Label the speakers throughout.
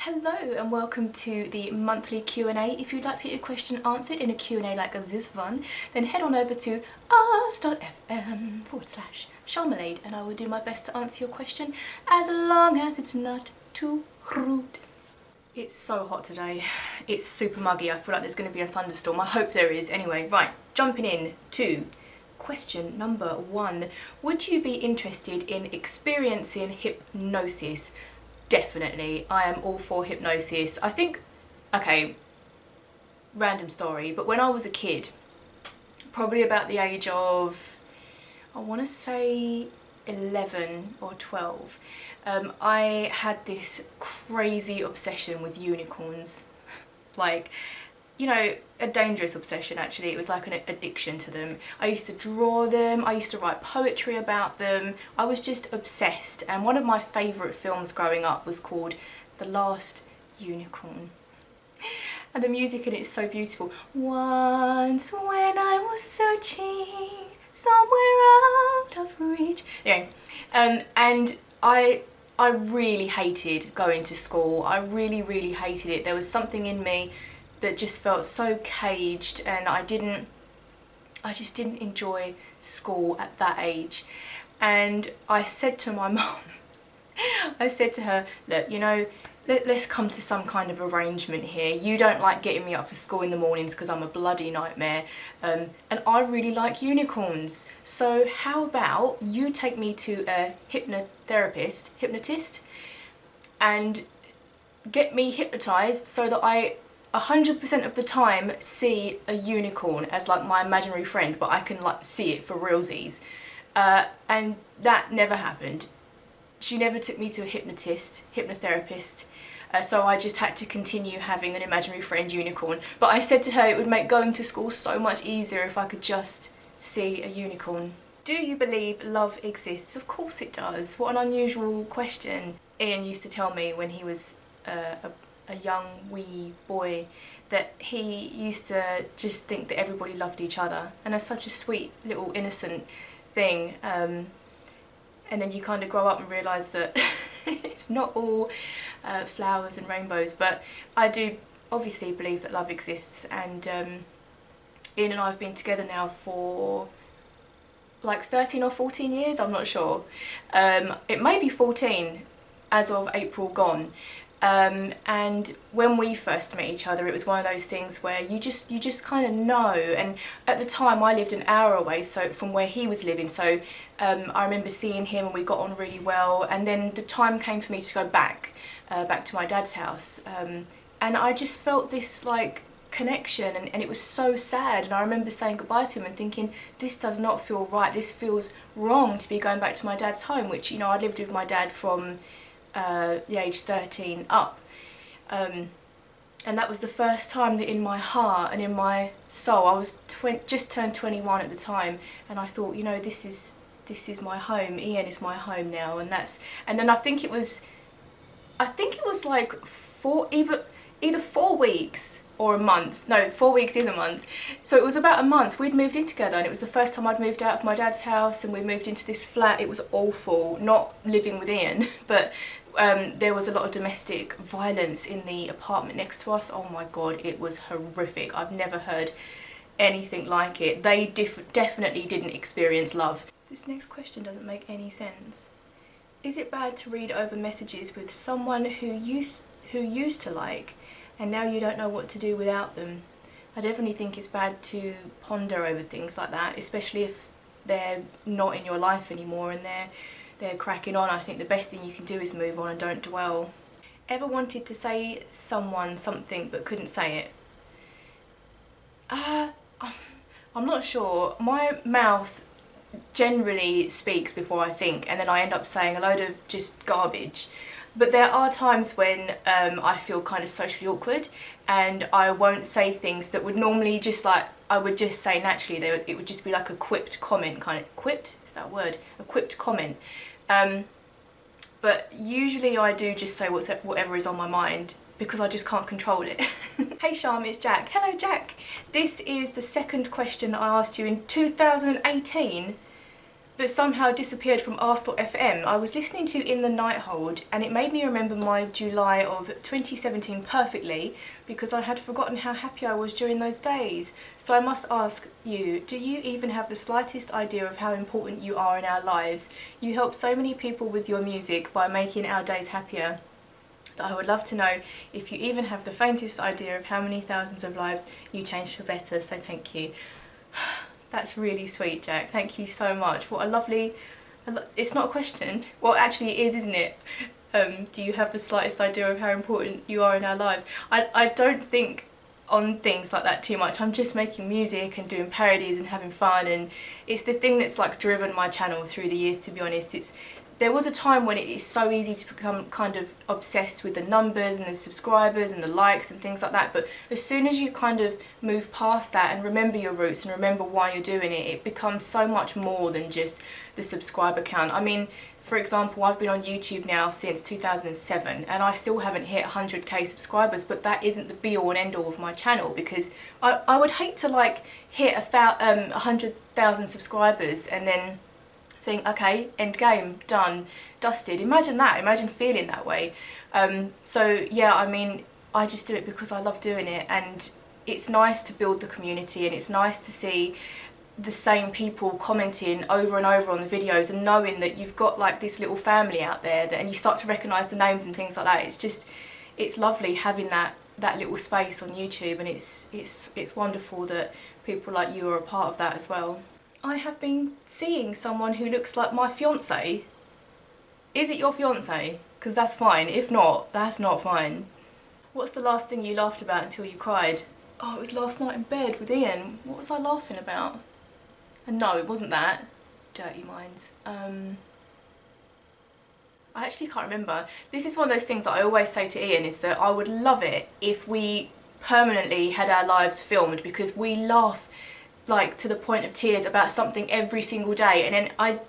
Speaker 1: Hello and welcome to the monthly Q&A. If you'd like to get your question answered in a Q&A like this one, then head on over to ars.fm/sharmvlog and I will do my best to answer your question as long as it's not too rude. It's so hot today. It's super muggy. I feel like there's going to be a thunderstorm. I hope there is. Anyway, right, jumping in to question number 1. Would you be interested in experiencing hypnosis? Definitely. I am all for hypnosis. I think, okay, random story, but when I was a kid, probably about the age of, I want to say 11 or 12, I had this crazy obsession with unicorns. Like, you know, a dangerous obsession actually. It was like an addiction to them. I used to draw them, I used to write poetry about them. I was just obsessed, and one of my favourite films growing up was called The Last Unicorn. And the music in it is so beautiful. Once when I was searching somewhere out of reach. Anyway, and I really hated going to school. I really hated it. There was something in me that just felt so caged, and I just didn't enjoy school at that age. And I said to my mum, I said to her, look, you know, let's come to some kind of arrangement here. You don't like getting me up for school in the mornings because I'm a bloody nightmare, and I really like unicorns. So how about you take me to a hypnotist, and get me hypnotised so that I 100% of the time see a unicorn as like my imaginary friend, but I can like see it for realsies. And that never happened. She never took me to a hypnotherapist, so I just had to continue having an imaginary friend unicorn. But I said to her it would make going to school so much easier if I could just see a unicorn. Do you believe love exists? Of course it does. What an unusual question. Ian used to tell me when he was a young wee boy that he used to just think that everybody loved each other, and that's such a sweet little innocent thing, and then you kind of grow up and realise that it's not all flowers and rainbows. But I do obviously believe that love exists, and Ian and I have been together now for like 13 or 14 years, I'm not sure. It may be 14 as of April gone. And when we first met each other, it was one of those things where you just kind of know. And at the time I lived an hour away from where he was living, so I remember seeing him and we got on really well. And then the time came for me to go back to my dad's house, and I just felt this like connection, and it was so sad. And I remember saying goodbye to him and thinking, this does not feel right, this feels wrong to be going back to my dad's home, which, you know, I lived with my dad from the age 13 up, and that was the first time that in my heart and in my soul, I was just turned 21 at the time, and I thought, you know, this is my home. Ian is my home now. And then I think it was like either 4 weeks or a month. No, 4 weeks is a month. So it was about a month. We'd moved in together, and it was the first time I'd moved out of my dad's house, and we moved into this flat. It was awful, not living with Ian, but there was a lot of domestic violence in the apartment next to us. Oh my god, it was horrific. I've never heard anything like it. They definitely didn't experience love. This next question doesn't make any sense. Is it bad to read over messages with someone who used to like, and now you don't know what to do without them? I definitely think it's bad to ponder over things like that, especially if they're not in your life anymore and they're cracking on. I think the best thing you can do is move on and don't dwell. Ever wanted to say someone something but couldn't say it? I'm not sure. My mouth generally speaks before I think, and then I end up saying a load of just garbage. But there are times when I feel kind of socially awkward, and I won't say things that would normally just like, I would just say naturally. It would just be like a quipped comment, kind of. Quipped? Is that a word? A quipped comment. But usually I do just say whatever is on my mind, because I just can't control it. Hey Sharm, it's Jack. Hello Jack. This is the second question that I asked you in 2018. but somehow disappeared from Ask.fm. I was listening to In the Night Hold and it made me remember my July of 2017 perfectly because I had forgotten how happy I was during those days. So I must ask you, do you even have the slightest idea of how important you are in our lives? You help so many people with your music by making our days happier. I would love to know if you even have the faintest idea of how many thousands of lives you changed for better, so thank you. That's really sweet, Jack. Thank you so much. What a lovely... It's not a question. Well, actually it is, isn't it? Do you have the slightest idea of how important you are in our lives? I don't think on things like that too much. I'm just making music and doing parodies and having fun, and it's the thing that's like driven my channel through the years, to be honest. There was a time when it is so easy to become kind of obsessed with the numbers and the subscribers and the likes and things like that, but as soon as you kind of move past that and remember your roots and remember why you're doing it, it becomes so much more than just the subscriber count. I mean, for example, I've been on YouTube now since 2007 and I still haven't hit 100k subscribers, but that isn't the be all and end all of my channel, because I would hate to like hit 100,000 subscribers and then think, okay, end game, done, dusted. Imagine that, imagine feeling that way. So yeah, I mean, I just do it because I love doing it, and it's nice to build the community, and it's nice to see the same people commenting over and over on the videos and knowing that you've got like this little family out there and you start to recognise the names and things like that. It's just, it's lovely having that little space on YouTube, and it's wonderful that people like you are a part of that as well. I have been seeing someone who looks like my fiance. Is it your fiance? Because that's fine. If not, that's not fine. What's the last thing you laughed about until you cried? Oh, it was last night in bed with Ian. What was I laughing about? And no, it wasn't that. Dirty minds. I actually can't remember. This is one of those things that I always say to Ian, is that I would love it if we permanently had our lives filmed, because we laugh like to the point of tears about something every single day, and then I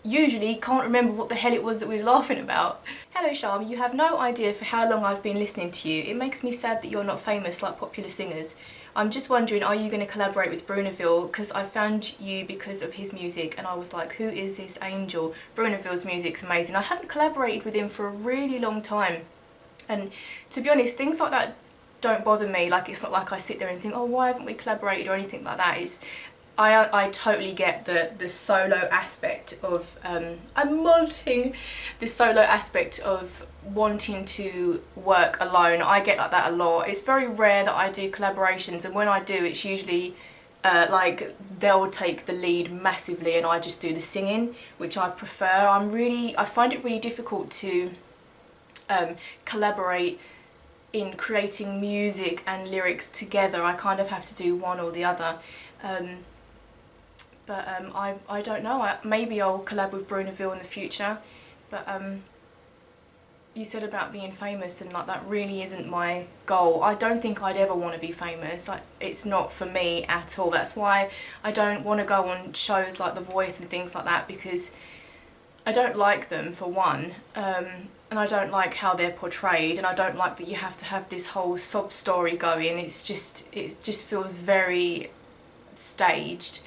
Speaker 1: usually can't remember what the hell it was that we was laughing about. Hello Sharm, you have no idea for how long I've been listening to you. It makes me sad that you're not famous like popular singers. I'm just wondering, are you going to collaborate with Brunaville? Because I found you because of his music and I was like, who is this angel? Brunaville's music's amazing. I haven't collaborated with him for a really long time, and to be honest, things like that don't bother me. Like, it's not like I sit there and think, oh, why haven't we collaborated or anything like that. It's, I totally get the solo aspect of, I'm molting, the solo aspect of wanting to work alone. I get like that a lot. It's very rare that I do collaborations, and when I do, it's usually like they'll take the lead massively and I just do the singing, which I prefer. I find it really difficult to collaborate in creating music and lyrics together. I kind of have to do one or the other. I don't know, maybe I'll collab with Brunaville in the future, but you said about being famous, and like that really isn't my goal. I don't think I'd ever want to be famous. It's not for me at all. That's why I don't want to go on shows like The Voice and things like that, because I don't like them, for one, and I don't like how they're portrayed, and I don't like that you have to have this whole sob story going. It just feels very staged,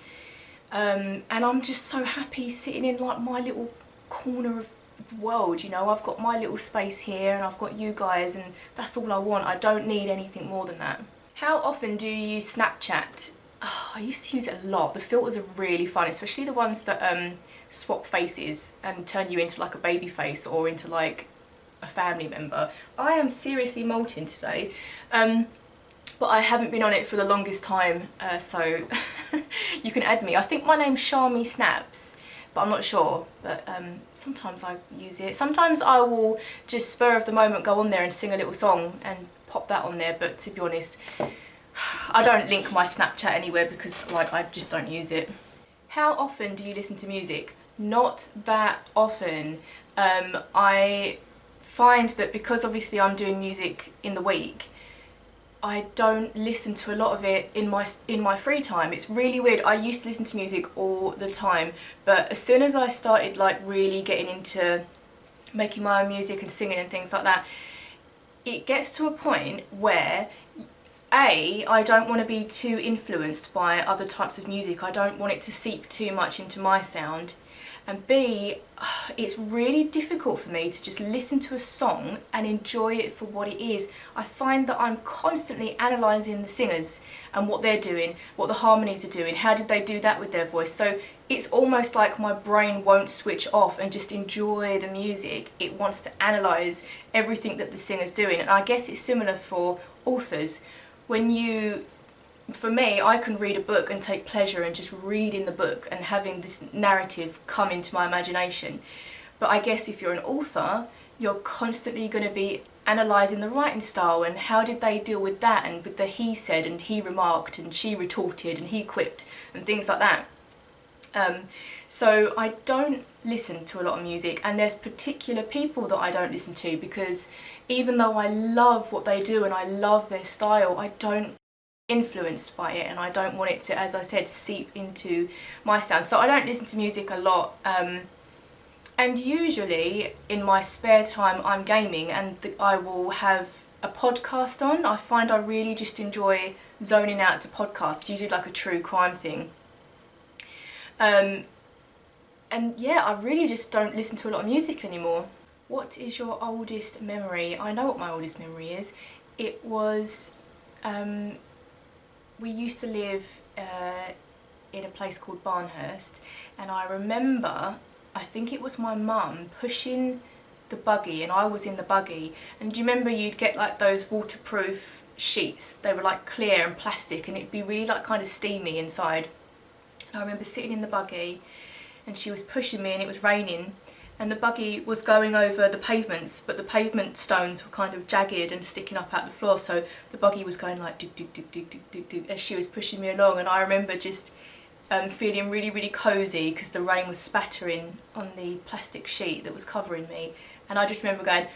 Speaker 1: and I'm just so happy sitting in like my little corner of the world, you know. I've got my little space here and I've got you guys, and that's all I want. I don't need anything more than that. How often do you use Snapchat? Oh, I used to use it a lot. The filters are really fun, especially the ones that swap faces and turn you into like a baby face or into like a family member. I am seriously molting today, but I haven't been on it for the longest time, so you can add me. I think my name's Sharmy Snaps, but I'm not sure. But sometimes I use it. Sometimes I will just spur of the moment go on there and sing a little song and pop that on there, but to be honest, I don't link my Snapchat anywhere because like I just don't use it. How often do you listen to music? Not that often. I find that because obviously I'm doing music in the week, I don't listen to a lot of it in my free time. It's really weird. I used to listen to music all the time, but as soon as I started like really getting into making my own music and singing and things like that, it gets to a point where I don't want to be too influenced by other types of music. I don't want it to seep too much into my sound. and B, it's really difficult for me to just listen to a song and enjoy it for what it is. I find that I'm constantly analysing the singers and what they're doing, what the harmonies are doing, how did they do that with their voice. So it's almost like my brain won't switch off and just enjoy the music. It wants to analyse everything that the singer's doing. And I guess it's similar for authors. For me, I can read a book and take pleasure in just reading the book and having this narrative come into my imagination. But I guess if you're an author, you're constantly going to be analysing the writing style and how did they deal with that, and with the he said and he remarked and she retorted and he quipped and things like that. So I don't listen to a lot of music, and there's particular people that I don't listen to because even though I love what they do and I love their style, I don't influenced by it, and I don't want it to, as I said, seep into my sound. So I don't listen to music a lot, and usually in my spare time I'm gaming, and I will have a podcast on. I find I really just enjoy zoning out to podcasts, usually like a true crime thing. And yeah, I really just don't listen to a lot of music anymore. What is your oldest memory? I know what my oldest memory is. It was, we used to live in a place called Barnhurst, and I remember, I think it was my mum pushing the buggy and I was in the buggy, and do you remember you'd get like those waterproof sheets? They were like clear and plastic and it'd be really like kind of steamy inside. And I remember sitting in the buggy and she was pushing me and it was raining and the buggy was going over the pavements, but the pavement stones were kind of jagged and sticking up out the floor, so the buggy was going like dig dig dig dig dig dig dig as she was pushing me along. And I remember just feeling really, really cosy because the rain was spattering on the plastic sheet that was covering me, and I just remember going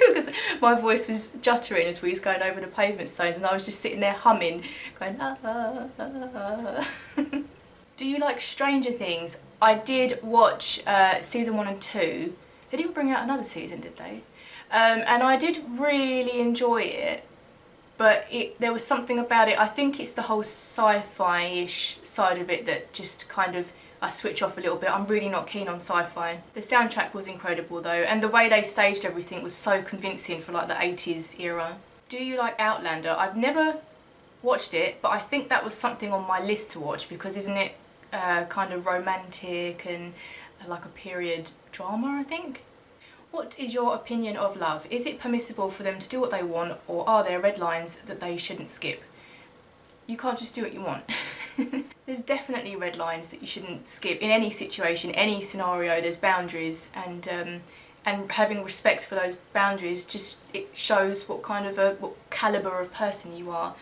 Speaker 1: because my voice was juttering as we was going over the pavement stones, and I was just sitting there humming, going Do you like Stranger Things? I did watch season 1 and 2. They didn't bring out another season, did they? And I did really enjoy it, but there was something about it. I think it's the whole sci-fi-ish side of it that just kind of, I switch off a little bit. I'm really not keen on sci-fi. The soundtrack was incredible though, and the way they staged everything was so convincing for like the 80s era. Do you like Outlander? I've never watched it, but I think that was something on my list to watch because isn't it kind of romantic and like a period drama, I think? What is your opinion of love? Is it permissible for them to do what they want, or are there red lines that they shouldn't skip? You can't just do what you want. There's definitely red lines that you shouldn't skip. In any situation, any scenario, there's boundaries, and having respect for those boundaries just, it shows what kind of what calibre of person you are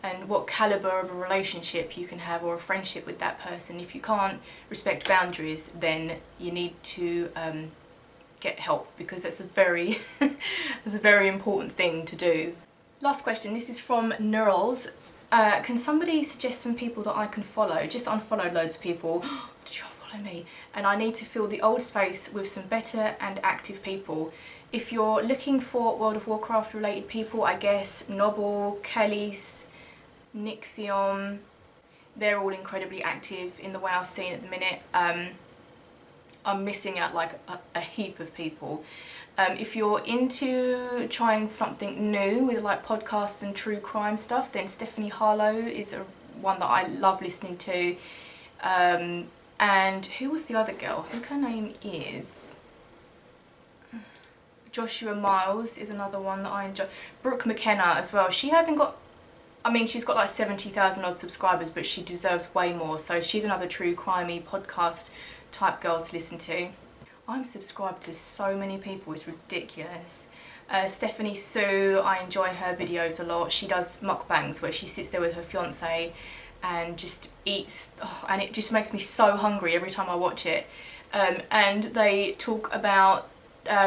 Speaker 1: and what calibre of a relationship you can have or a friendship with that person. If you can't respect boundaries, then you need to get help, because that's a very that's a very important thing to do. Last question, this is from Neurals. Can somebody suggest some people that I can follow? Just unfollowed loads of people. Did you follow me? And I need to fill the old space with some better and active people. If you're looking for World of Warcraft related people, I guess Noble, Kellys, Nixion, they're all incredibly active in the WoW scene at the minute. I'm missing out like a heap of people. If you're into trying something new with like podcasts and true crime stuff, then Stephanie Harlow is one that I love listening to. And who was the other girl? I think her name is Joshua Miles is another one that I enjoy. Brooke McKenna as well. She hasn't got, I mean, she's got like 70,000 odd subscribers, but she deserves way more. So she's another true crimey podcast type girl to listen to. I'm subscribed to so many people, it's ridiculous. Stephanie Sue, I enjoy her videos a lot. She does mukbangs where she sits there with her fiance and just eats, and it just makes me so hungry every time I watch it. And they talk about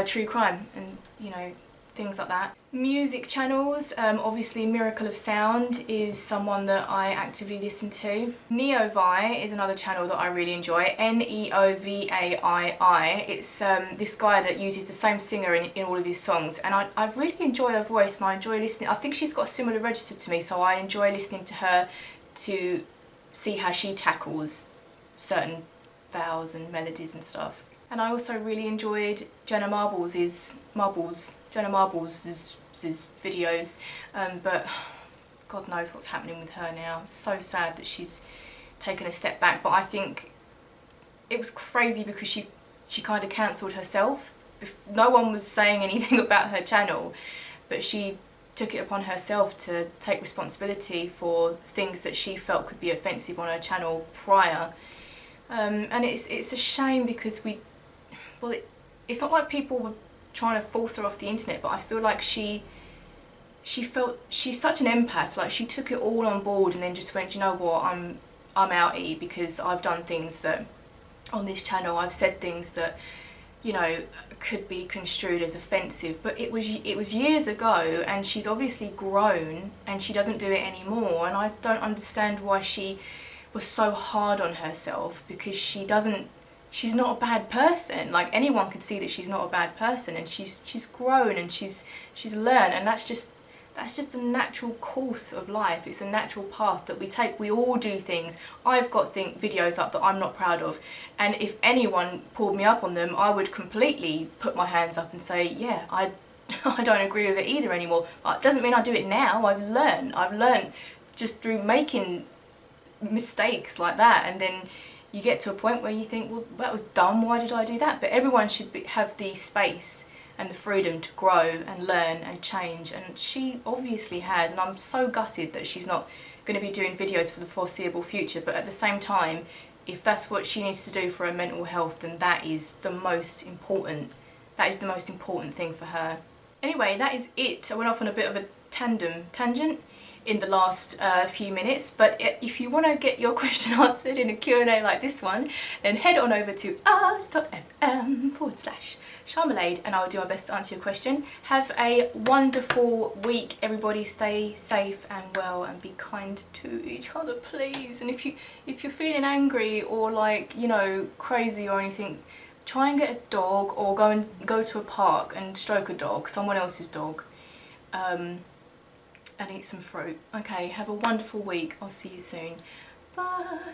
Speaker 1: true crime and, you know, things like that. Music channels, obviously Miracle of Sound is someone that I actively listen to. Neovai is another channel that I really enjoy, Neovaii. It's this guy that uses the same singer in all of his songs, and I really enjoy her voice and I enjoy listening. I think she's got a similar register to me, so I enjoy listening to her to see how she tackles certain vowels and melodies and stuff. And I also really enjoyed Jenna Marbles's videos, but God knows what's happening with her now. It's so sad that she's taken a step back, but I think it was crazy because she kind of cancelled herself. No one was saying anything about her channel, but she took it upon herself to take responsibility for things that she felt could be offensive on her channel prior. And it's a shame because it's not like people were trying to force her off the internet, but I feel like she's such an empath. Like, she took it all on board and then just went, you know what, I'm outie because I've done things that on this channel, I've said things that, you know, could be construed as offensive, but it was years ago, and she's obviously grown and she doesn't do it anymore. And I don't understand why she was so hard on herself, because she's not a bad person. Like, anyone could see that she's not a bad person, and she's grown and she's learned, and that's just a natural course of life. It's a natural path that we take. We all do things. I've got videos up that I'm not proud of, and if anyone pulled me up on them, I would completely put my hands up and say, yeah, I don't agree with it either anymore. But it doesn't mean I do it now. I've learned just through making mistakes like that, and then you get to a point where you think, well, that was dumb, why did I do that? But everyone should have the space and the freedom to grow and learn and change, and she obviously has, and I'm so gutted that she's not going to be doing videos for the foreseeable future. But at the same time, if that's what she needs to do for her mental health, then that is the most important thing for her. Anyway, that is it. I went off on a bit of a tangent in the last few minutes, but if you want to get your question answered in a Q&A like this one, then head on over to us.fm/Sharmblade and I will do my best to answer your question. Have a wonderful week, everybody. Stay safe and well, and be kind to each other, please. And if you're feeling angry or, like, you know, crazy or anything, try and get a dog, or go to a park and stroke a dog, someone else's dog, and eat some fruit. Okay, have a wonderful week. I'll see you soon. Bye.